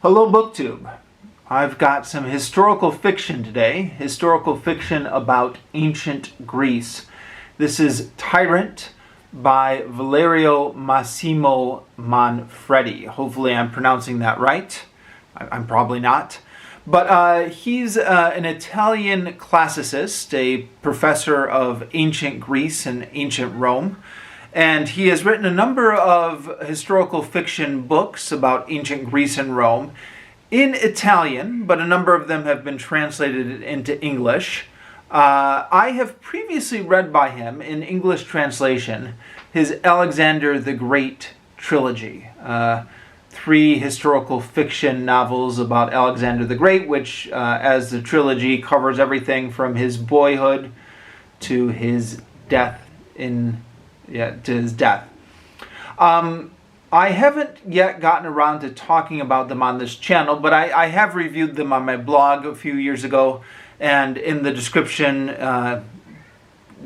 Hello BookTube. I've got some historical fiction today, historical fiction about ancient Greece. This is Tyrant by Valerio Massimo Manfredi. Hopefully I'm pronouncing that right. I'm probably not. But he's an Italian classicist, a professor of ancient Greece and ancient Rome. And he has written a number of historical fiction books about ancient Greece and Rome in Italian, but a number of them have been translated into English. I have previously read by him, in English translation, his Alexander the Great trilogy. 3 historical fiction novels about Alexander the Great, which, as the trilogy, covers everything from his boyhood to his death I haven't yet gotten around to talking about them on this channel, but I have reviewed them on my blog a few years ago, and in the description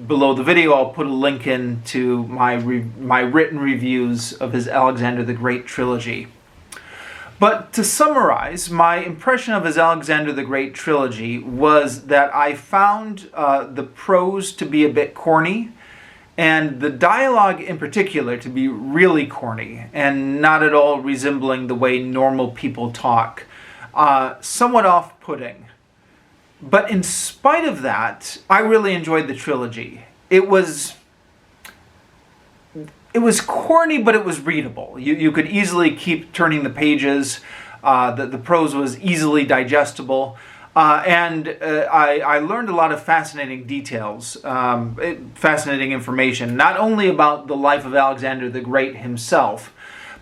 below the video I'll put a link in to my written reviews of his Alexander the Great trilogy. But to summarize, my impression of his Alexander the Great trilogy was that I found the prose to be a bit corny, and the dialogue in particular to be really corny and not at all resembling the way normal people talk. Somewhat off-putting. But in spite of that, I really enjoyed the trilogy. It was corny, but it was readable. You could easily keep turning the pages. The prose was easily digestible. I learned a lot of fascinating details, fascinating information, not only about the life of Alexander the Great himself,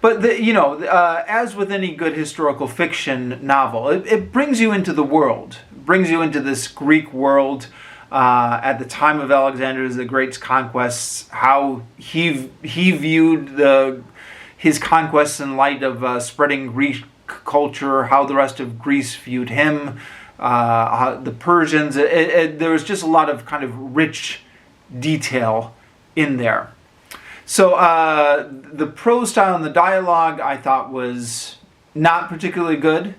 but as with any good historical fiction novel, it brings you into the world, brings you into this Greek world at the time of Alexander the Great's conquests, how he viewed his conquests in light of spreading Greek culture, how the rest of Greece viewed him. The Persians, there was just a lot of kind of rich detail in there. So the prose style and the dialogue I thought was not particularly good,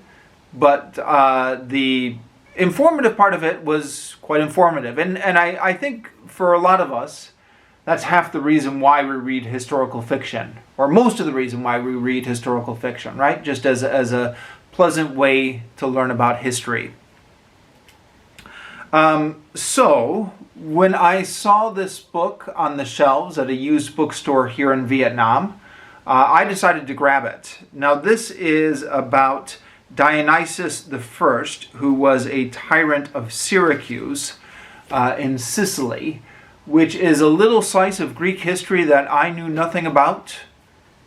but the informative part of it was quite informative. And I think for a lot of us, that's half the reason why we read historical fiction, or most of the reason why we read historical fiction, right? Just as a pleasant way to learn about history. So, when I saw this book on the shelves at a used bookstore here in Vietnam, I decided to grab it. Now, this is about Dionysius I, who was a tyrant of Syracuse in Sicily, which is a little slice of Greek history that I knew nothing about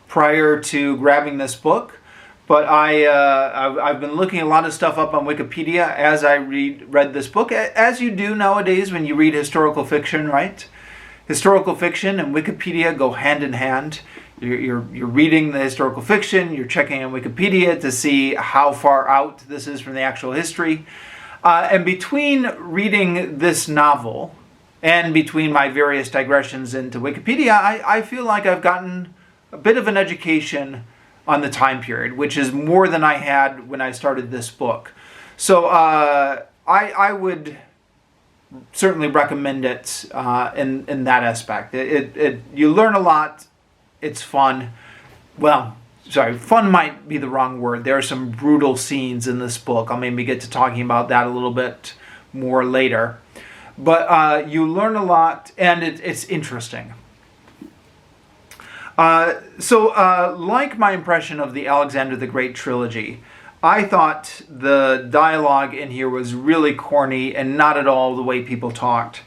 prior to grabbing this book. But I've been looking a lot of stuff up on Wikipedia as I read this book, as you do nowadays when you read historical fiction, right? Historical fiction and Wikipedia go hand in hand. You're reading the historical fiction, you're checking on Wikipedia to see how far out this is from the actual history. And between reading this novel and between my various digressions into Wikipedia, I feel like I've gotten a bit of an education on the time period, which is more than I had when I started this book. So I would certainly recommend it in that aspect. You learn a lot. It's fun. Well, sorry, fun might be the wrong word. There are some brutal scenes in this book. I'll maybe get to talking about that a little bit more later. But you learn a lot, and it's interesting. Like my impression of the Alexander the Great trilogy, I thought the dialogue in here was really corny and not at all the way people talked.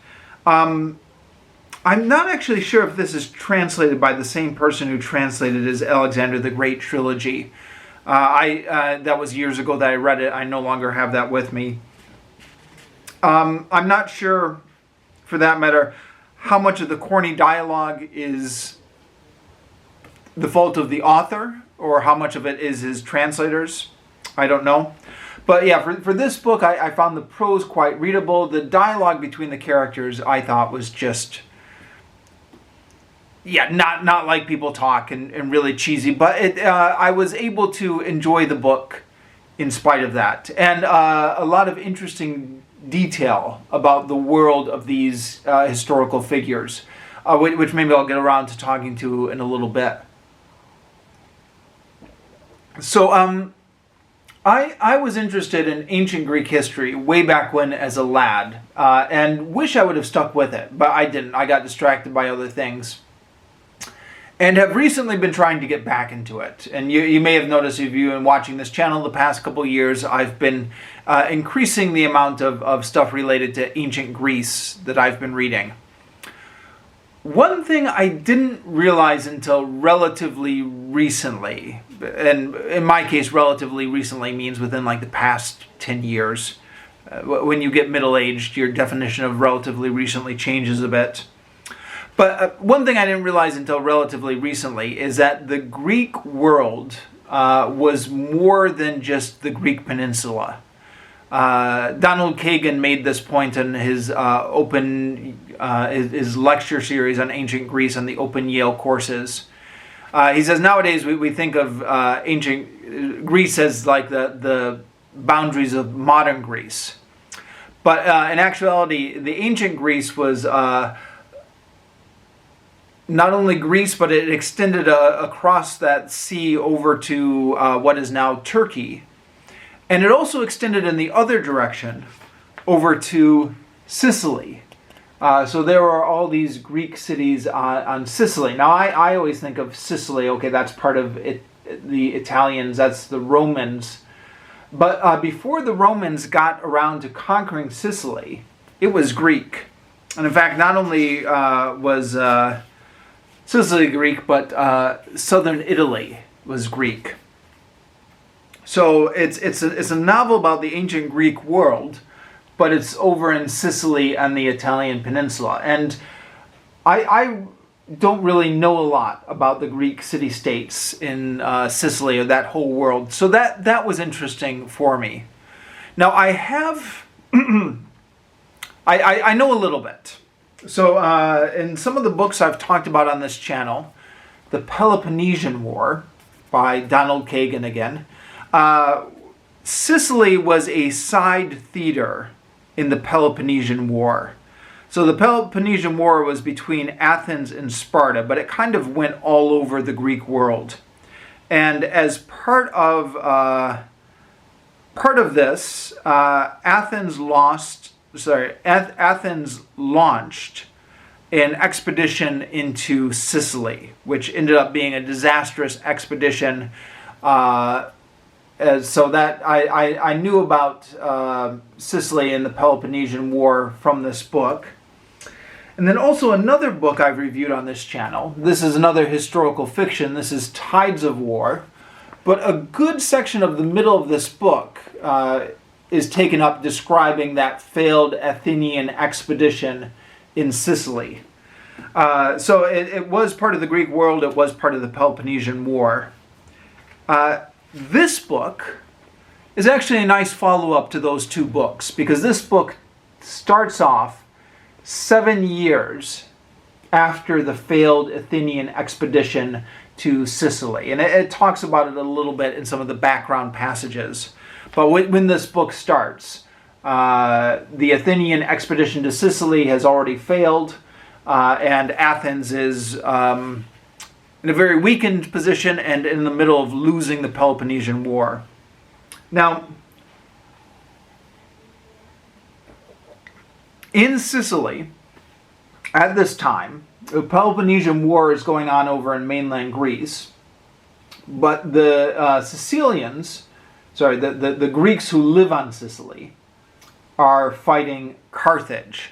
I'm not actually sure if this is translated by the same person who translated his Alexander the Great trilogy. That was years ago that I read it. I no longer have that with me. I'm not sure, for that matter, how much of the corny dialogue is the fault of the author, or how much of it is his translators. I don't know. But yeah, for this book, I found the prose quite readable. The dialogue between the characters I thought was just, not like people talk and really cheesy. But I was able to enjoy the book in spite of that. And a lot of interesting detail about the world of these historical figures, which maybe I'll get around to talking to in a little bit. So I was interested in ancient Greek history way back when as a lad, and wish I would have stuck with it, but I didn't. I got distracted by other things. And have recently been trying to get back into it. And you may have noticed, if you've been watching this channel the past couple years, I've been increasing the amount of stuff related to ancient Greece that I've been reading. One thing I didn't realize until relatively recently, and in my case relatively recently means within like the past 10 years. When you get middle-aged, your definition of relatively recently changes a bit. But one thing I didn't realize until relatively recently is that the Greek world was more than just the Greek peninsula. Donald Kagan made this point in his his lecture series on ancient Greece on the Open Yale courses. He says nowadays we think of ancient Greece as like the boundaries of modern Greece. But in actuality, the ancient Greece was not only Greece, but it extended across that sea over to what is now Turkey. And it also extended in the other direction over to Sicily. So there are all these Greek cities on Sicily. Now, I always think of Sicily, okay, that's part of it, the Italians, that's the Romans. But before the Romans got around to conquering Sicily, it was Greek. And in fact, not only was Sicily Greek, but southern Italy was Greek. So it's a novel about the ancient Greek world, but it's over in Sicily and the Italian peninsula. And I don't really know a lot about the Greek city-states in Sicily or that whole world. So that was interesting for me. Now I have, I know a little bit. So in some of the books I've talked about on this channel, the Peloponnesian War by Donald Kagan again, Sicily was a side theater in the Peloponnesian War. So the Peloponnesian War was between Athens and Sparta, but it kind of went all over the Greek world. And as part of this, Athens launched an expedition into Sicily, which ended up being a disastrous expedition. So that I knew about Sicily and the Peloponnesian War from this book. And then also another book I've reviewed on this channel. This is another historical fiction. This is Tides of War. But a good section of the middle of this book is taken up describing that failed Athenian expedition in Sicily. So it was part of the Greek world. It was part of the Peloponnesian War. This book is actually a nice follow-up to those two books, because this book starts off 7 years after the failed Athenian expedition to Sicily. And it talks about it a little bit in some of the background passages. But when this book starts, the Athenian expedition to Sicily has already failed, and Athens is in a very weakened position and in the middle of losing the Peloponnesian War. Now, in Sicily, at this time, the Peloponnesian War is going on over in mainland Greece, but the the Greeks who live on Sicily are fighting Carthage.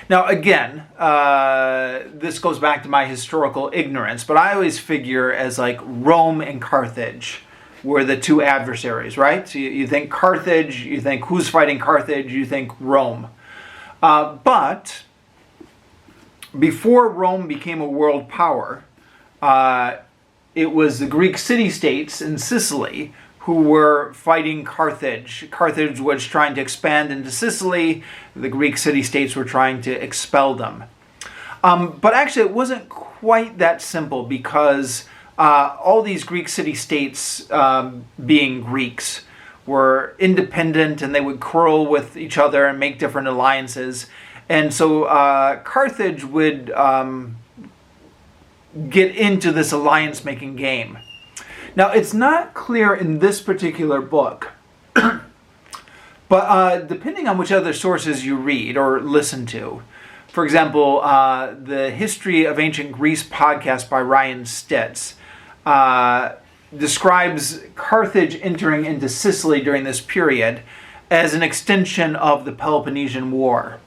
Now again, this goes back to my historical ignorance, but I always figure as like Rome and Carthage were the two adversaries, right? So you think Carthage, you think who's fighting Carthage, you think Rome. But before Rome became a world power, it was the Greek city-states in Sicily who were fighting Carthage. Carthage was trying to expand into Sicily. The Greek city-states were trying to expel them. But actually it wasn't quite that simple, because all these Greek city-states, being Greeks, were independent, and they would quarrel with each other and make different alliances. And so Carthage would get into this alliance-making game. Now, it's not clear in this particular book, but depending on which other sources you read or listen to, for example, the History of Ancient Greece podcast by Ryan Stitz describes Carthage entering into Sicily during this period as an extension of the Peloponnesian War.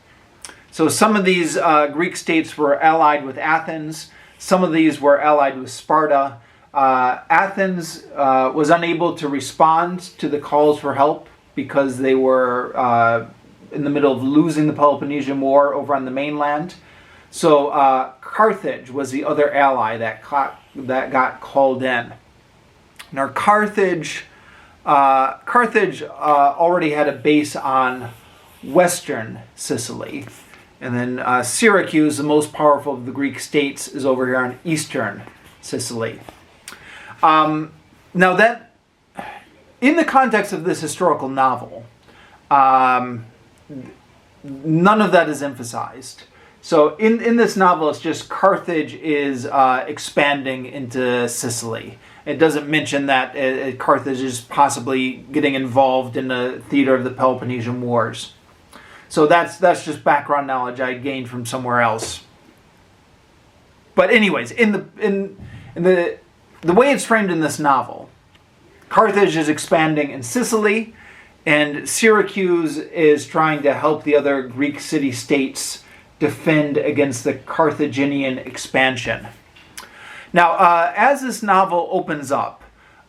So some of these Greek states were allied with Athens. Some of these were allied with Sparta. Athens was unable to respond to the calls for help because they were in the middle of losing the Peloponnesian War over on the mainland. So Carthage was the other ally that got called in. Now Carthage already had a base on western Sicily. And then Syracuse, the most powerful of the Greek states, is over here on eastern Sicily. Now that, in the context of this historical novel, none of that is emphasized. So in this novel, it's just Carthage is expanding into Sicily. It doesn't mention that Carthage is possibly getting involved in the theater of the Peloponnesian Wars. So that's just background knowledge I gained from somewhere else. But anyways, in the way it's framed in this novel, Carthage is expanding in Sicily, and Syracuse is trying to help the other Greek city-states defend against the Carthaginian expansion. Now, as this novel opens up,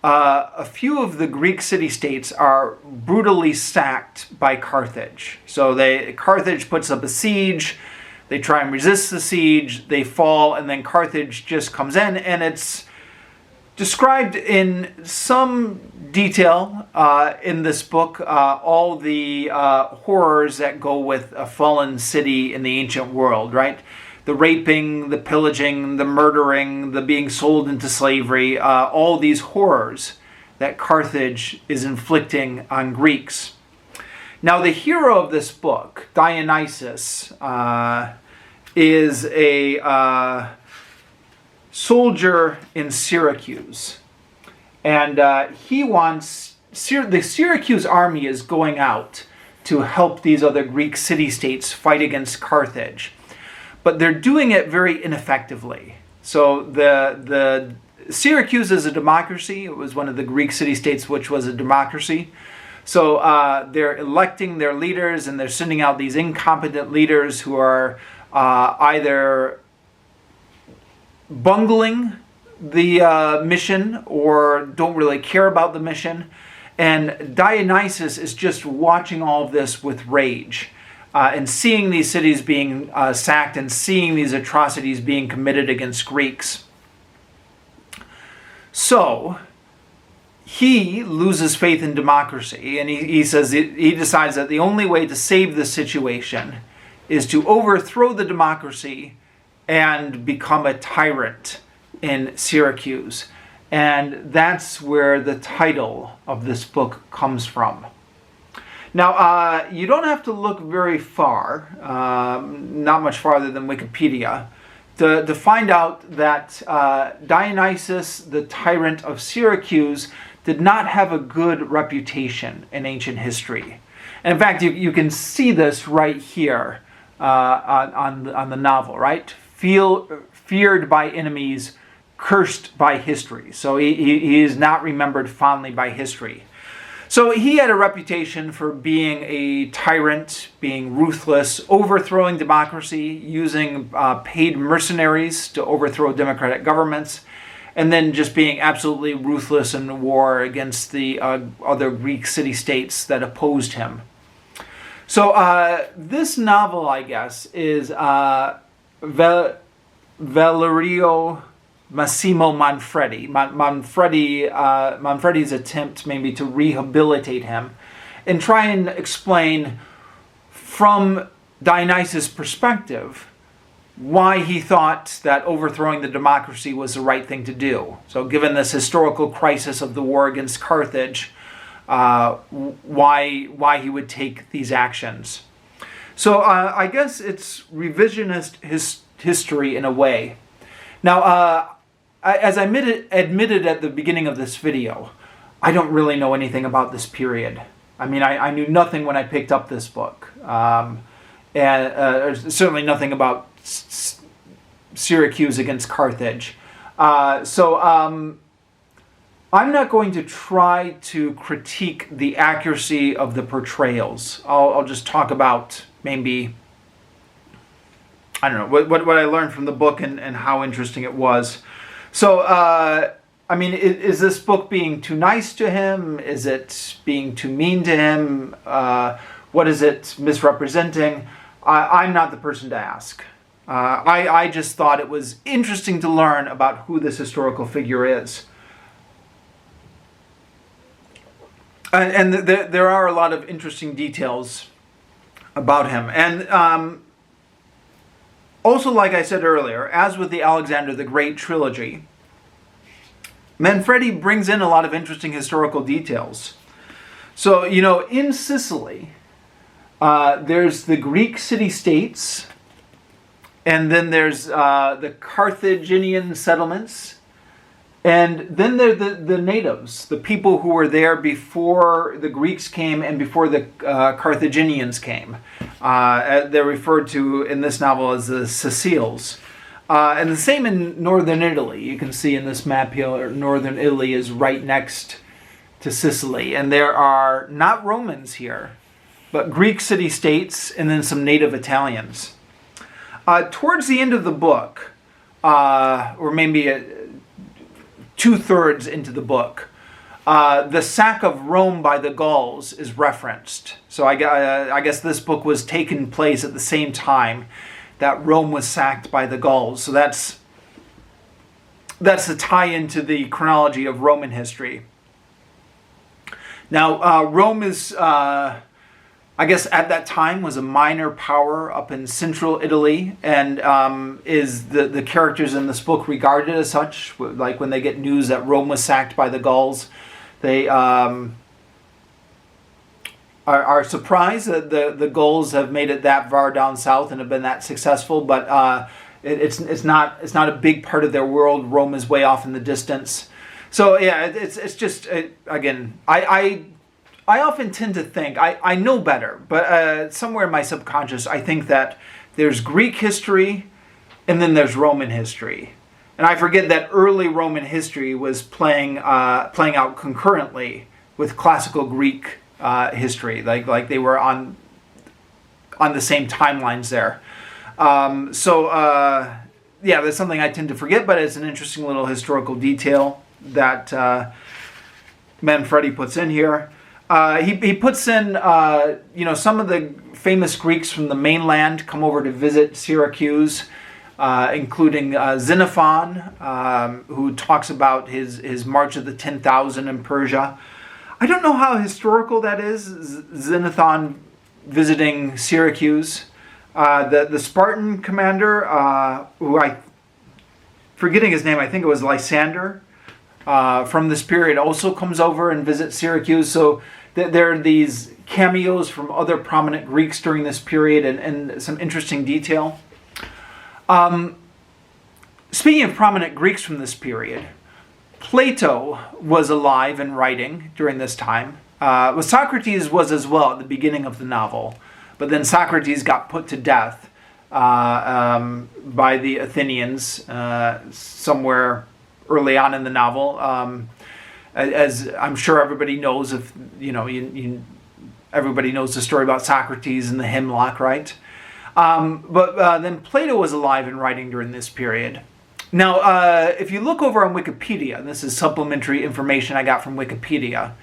a few of the Greek city-states are brutally sacked by Carthage. So Carthage puts up a siege, they try and resist the siege, they fall, and then Carthage just comes in, and it's described in some detail in this book, all the horrors that go with a fallen city in the ancient world, right? The raping, the pillaging, the murdering, the being sold into slavery, all these horrors that Carthage is inflicting on Greeks. Now, the hero of this book, Dionysus, is a soldier in Syracuse. And the Syracuse army is going out to help these other Greek city-states fight against Carthage. But they're doing it very ineffectively. So the Syracuse is a democracy. It was one of the Greek city-states which was a democracy. So they're electing their leaders, and they're sending out these incompetent leaders who are either bungling the mission or don't really care about the mission. And Dionysus is just watching all of this with rage. And seeing these cities being sacked and seeing these atrocities being committed against Greeks. So, he loses faith in democracy, and he decides that the only way to save the situation is to overthrow the democracy and become a tyrant in Syracuse. And that's where the title of this book comes from. Now, you don't have to look very far, not much farther than Wikipedia, to find out that Dionysus, the tyrant of Syracuse, did not have a good reputation in ancient history. And in fact, you can see this right here on the novel, right? Feared by enemies, cursed by history. So he is not remembered fondly by history. So he had a reputation for being a tyrant, being ruthless, overthrowing democracy, using paid mercenaries to overthrow democratic governments, and then just being absolutely ruthless in war against the other Greek city-states that opposed him. So this novel, I guess, is Valerio Massimo Manfredi. Manfredi's attempt maybe to rehabilitate him and try and explain from Dionysus' perspective why he thought that overthrowing the democracy was the right thing to do. So given this historical crisis of the war against Carthage, why he would take these actions. So I guess it's revisionist history in a way. Now, as I admitted at the beginning of this video, I don't really know anything about this period. I mean, I knew nothing when I picked up this book. And certainly nothing about Syracuse against Carthage. So I'm not going to try to critique the accuracy of the portrayals. I'll just talk about maybe, I don't know, what I learned from the book and how interesting it was. So, I mean, is this book being too nice to him? Is it being too mean to him? What is it misrepresenting? I'm not the person to ask. I just thought it was interesting to learn about who this historical figure is. And there are a lot of interesting details about him. And also, like I said earlier, as with the Alexander the Great trilogy, Manfredi brings in a lot of interesting historical details. So, you know, in Sicily, there's the Greek city-states, and then there's the Carthaginian settlements, and then there are the natives, the people who were there before the Greeks came and before the Carthaginians came. They're referred to in this novel as the Siciles. And the same in northern Italy. You can see in this map here, northern Italy is right next to Sicily. And there are not Romans here, but Greek city-states and then some native Italians. Towards the end of the book, or maybe two-thirds into the book, the sack of Rome by the Gauls is referenced. So I guess this book was taking place at the same time that Rome was sacked by the Gauls. So that's a tie-in to the chronology of Roman history. Now, Rome is, I guess at that time, was a minor power up in central Italy, and is the characters in this book regarded as such. Like when they get news that Rome was sacked by the Gauls, they are surprised that the Gauls have made it that far down south and have been that successful, but it's not a big part of their world. Rome is way off in the distance. So yeah, it's just again, I often tend to think I know better, but somewhere in my subconscious I think that there's Greek history and then there's Roman history, and I forget that early Roman history was playing out concurrently with classical Greek history, like they were on the same timelines there. Yeah, that's something I tend to forget, but it's an interesting little historical detail that Manfredi puts in here. He puts in, some of the famous Greeks from the mainland come over to visit Syracuse, including Xenophon, who talks about his march of the 10,000 in Persia. I don't know how historical that is, Xenophon visiting Syracuse. The Spartan commander, who forgetting his name, I think it was Lysander, from this period also comes over and visits Syracuse. So there are these cameos from other prominent Greeks during this period and some interesting detail. Speaking of prominent Greeks from this period, Plato was alive and writing during this time. Socrates was as well at the beginning of the novel, but then Socrates got put to death by the Athenians somewhere early on in the novel. As I'm sure everybody knows, everybody knows the story about Socrates and the hemlock, right? But then Plato was alive and writing during this period. Now, if you look over on Wikipedia, and this is supplementary information I got from Wikipedia,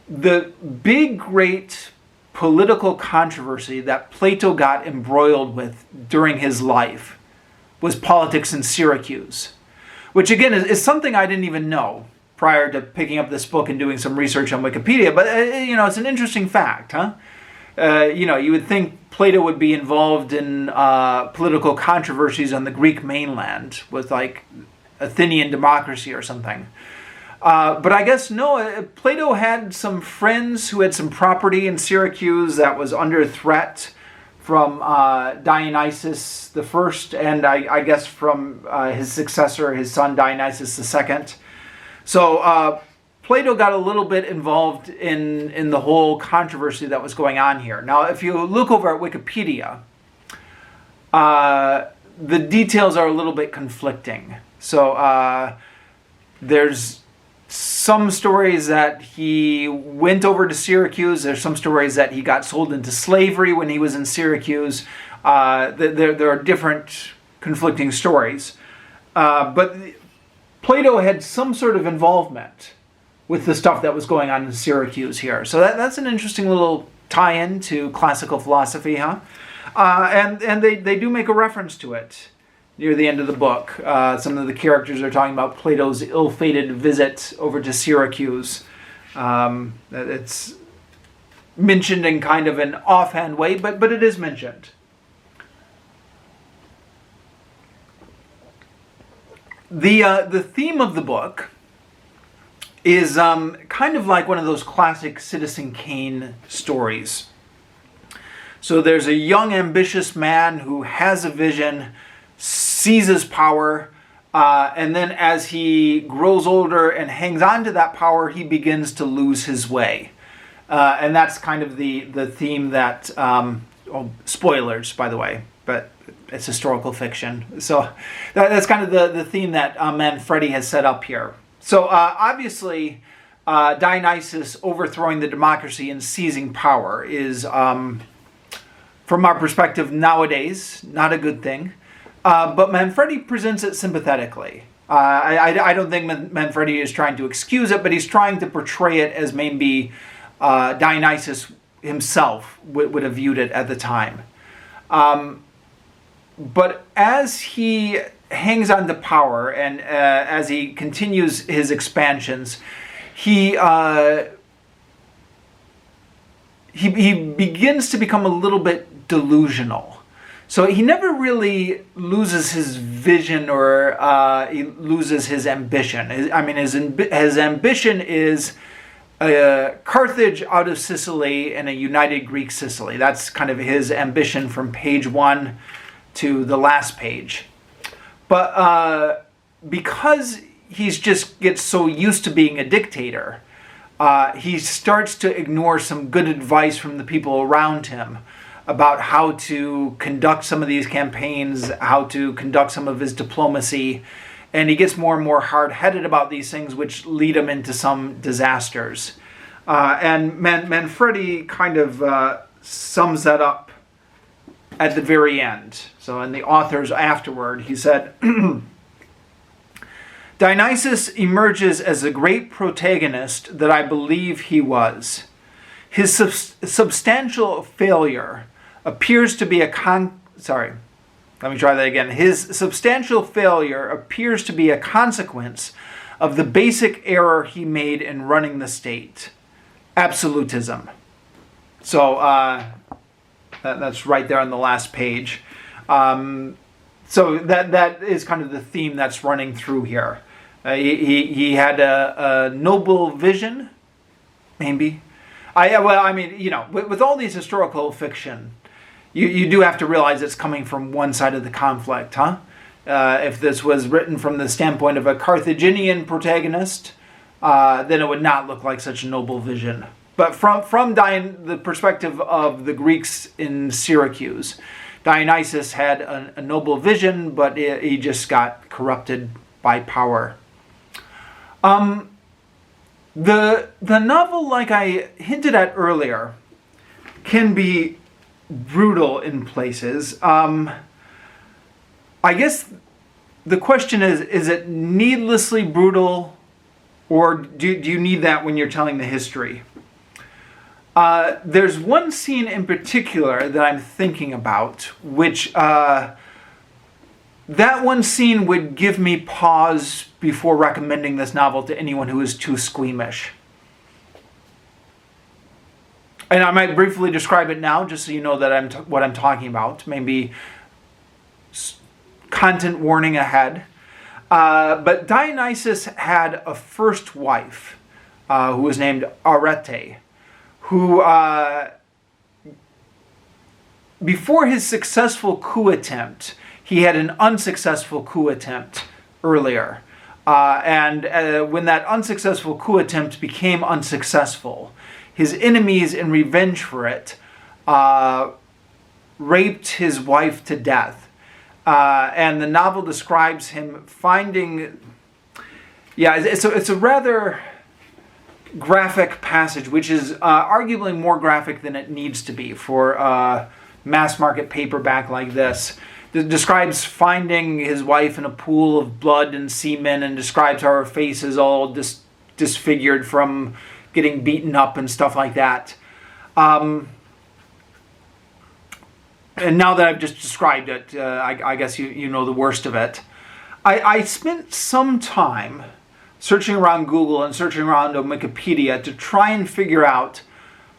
the big, great political controversy that Plato got embroiled with during his life was politics in Syracuse, which again is something I didn't even know prior to picking up this book and doing some research on Wikipedia. But, it's an interesting fact, huh? You would think Plato would be involved in political controversies on the Greek mainland with like Athenian democracy or something. But I guess no, Plato had some friends who had some property in Syracuse that was under threat from Dionysius the First, and I guess from his successor, his son Dionysius the Second. So Plato got a little bit involved in the whole controversy that was going on here. Now, if you look over at Wikipedia, the details are a little bit conflicting. So there's some stories that he went over to Syracuse. There's some stories that he got sold into slavery when he was in Syracuse. There are different conflicting stories. But Plato had some sort of involvement with the stuff that was going on in Syracuse here. So that's an interesting little tie-in to classical philosophy, huh? And they do make a reference to it near the end of the book. Some of the characters are talking about Plato's ill-fated visit over to Syracuse. It's mentioned in kind of an offhand way, but it is mentioned. The theme of the book is kind of like one of those classic Citizen Kane stories. So there's a young, ambitious man who has a vision, seizes power, and then as he grows older and hangs on to that power, he begins to lose his way. And that's kind of the theme that, spoilers, by the way, but it's historical fiction. So that's kind of the theme that Manfredi has set up here. So obviously, Dionysius overthrowing the democracy and seizing power is, from our perspective nowadays, not a good thing. But Manfredi presents it sympathetically. I don't think Manfredi is trying to excuse it, but he's trying to portray it as maybe Dionysius himself would have viewed it at the time. But as he hangs on to power and as he continues his expansions, he begins to become a little bit delusional. So he never really loses his vision or he loses his ambition. His ambition is Carthage out of Sicily and a united Greek Sicily. That's kind of his ambition from page 1 to the last page. But because he's just gets so used to being a dictator, he starts to ignore some good advice from the people around him about how to conduct some of these campaigns, how to conduct some of his diplomacy, and he gets more and more hard-headed about these things, which lead him into some disasters. And Manfredi kind of sums that up at the very end. So in the author's afterword, he said, Dionysius emerges as a great protagonist that I believe he was. His substantial failure appears to be His substantial failure appears to be a consequence of the basic error he made in running the state. Absolutism. So that's right there on the last page. So that is kind of the theme that's running through here. He had a noble vision, maybe. With all these historical fiction, you do have to realize it's coming from one side of the conflict, huh? If this was written from the standpoint of a Carthaginian protagonist, then it would not look like such a noble vision. But from the perspective of the Greeks in Syracuse, Dionysius had a noble vision, but he just got corrupted by power. The novel, like I hinted at earlier, can be brutal in places. I guess the question is it needlessly brutal, or do you need that when you're telling the history? There's one scene in particular that I'm thinking about, which that one scene would give me pause before recommending this novel to anyone who is too squeamish. And I might briefly describe it now, just so you know that what I'm talking about. Maybe content warning ahead. But Dionysus had a first wife who was named Arete, who, before his successful coup attempt, he had an unsuccessful coup attempt earlier. And when that unsuccessful coup attempt became unsuccessful, his enemies, in revenge for it, raped his wife to death. And the novel describes him finding... Yeah, it's a rather graphic passage, which is arguably more graphic than it needs to be for a mass market paperback like this. It describes finding his wife in a pool of blood and semen, and describes how her face is all disfigured from getting beaten up and stuff like that. And now that I've just described it, I guess you know the worst of it. I spent some time searching around Google and searching around on Wikipedia to try and figure out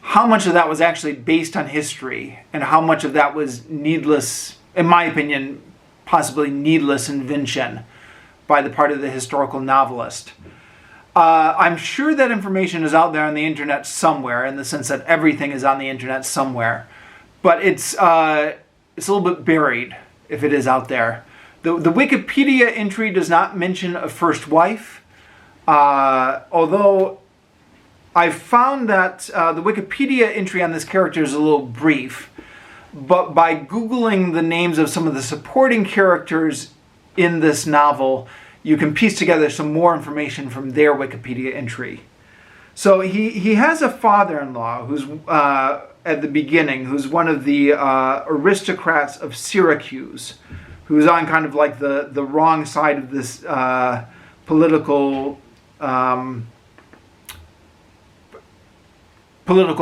how much of that was actually based on history and how much of that was needless, in my opinion, possibly needless invention by the part of the historical novelist. I'm sure that information is out there on the internet somewhere, in the sense that everything is on the internet somewhere. But it's a little bit buried, if it is out there. The Wikipedia entry does not mention a first wife, although I've found that the Wikipedia entry on this character is a little brief. But by Googling the names of some of the supporting characters in this novel, you can piece together some more information from their Wikipedia entry. So he has a father-in-law who's, at the beginning, who's one of the aristocrats of Syracuse, who's on kind of like the wrong side of this political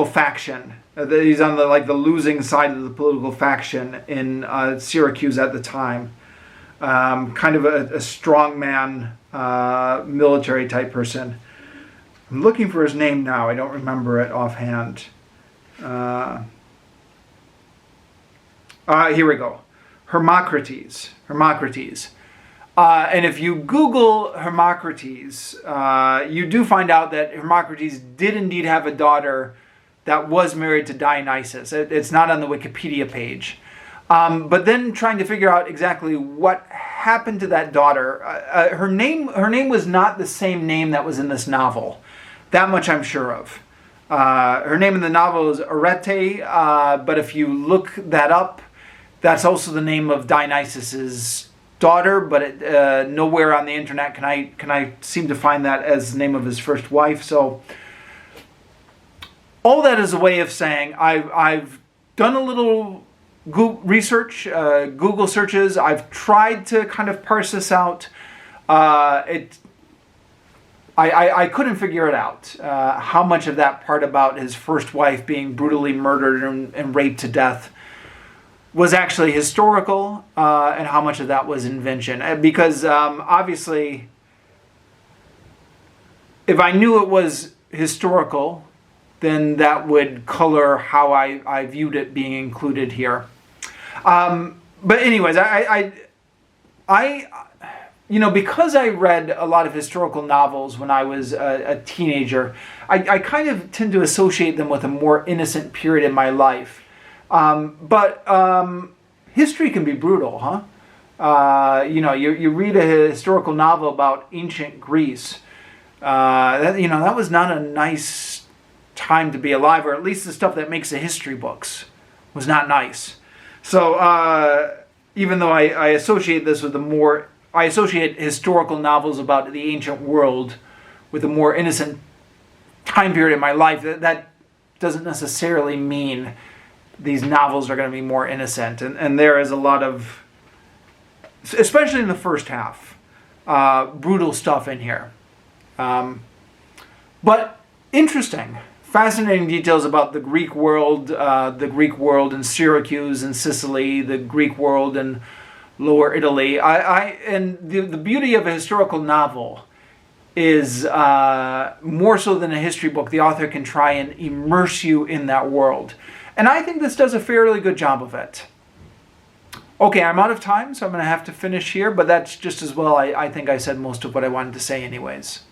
faction. He's on the losing side of the political faction in Syracuse at the time. Kind of a strongman, military type person. I'm looking for his name now. I don't remember it offhand. Here we go. Hermocrates. And if you Google Hermocrates, you do find out that Hermocrates did indeed have a daughter that was married to Dionysus. It's not on the Wikipedia page. But then trying to figure out exactly what happened to that daughter. Her name was not the same name that was in this novel. That much I'm sure of. Her name in the novel is Arete, but if you look that up, that's also the name of Dionysus's daughter, but nowhere on the internet can I seem to find that as the name of his first wife. So all that is a way of saying I've done a little Google research, Google searches. I've tried to kind of parse this out. I couldn't figure it out. How much of that part about his first wife being brutally murdered and raped to death was actually historical, and how much of that was invention. Because obviously, if I knew it was historical, then that would color how I viewed it being included here. But anyways, because I read a lot of historical novels when I was a teenager, I kind of tend to associate them with a more innocent period in my life. But history can be brutal, huh? You read a historical novel about ancient Greece. That was not a nice time to be alive, or at least the stuff that makes the history books was not nice. So even though I associate this with I associate historical novels about the ancient world with a more innocent time period in my life, that doesn't necessarily mean these novels are going to be more innocent. And there is a lot of, especially in the first half, brutal stuff in here. But interesting, fascinating details about the Greek world in Syracuse and Sicily, the Greek world in Lower Italy. And the beauty of a historical novel is more so than a history book, the author can try and immerse you in that world. And I think this does a fairly good job of it. Okay, I'm out of time, so I'm going to have to finish here, but that's just as well. I think I said most of what I wanted to say anyways.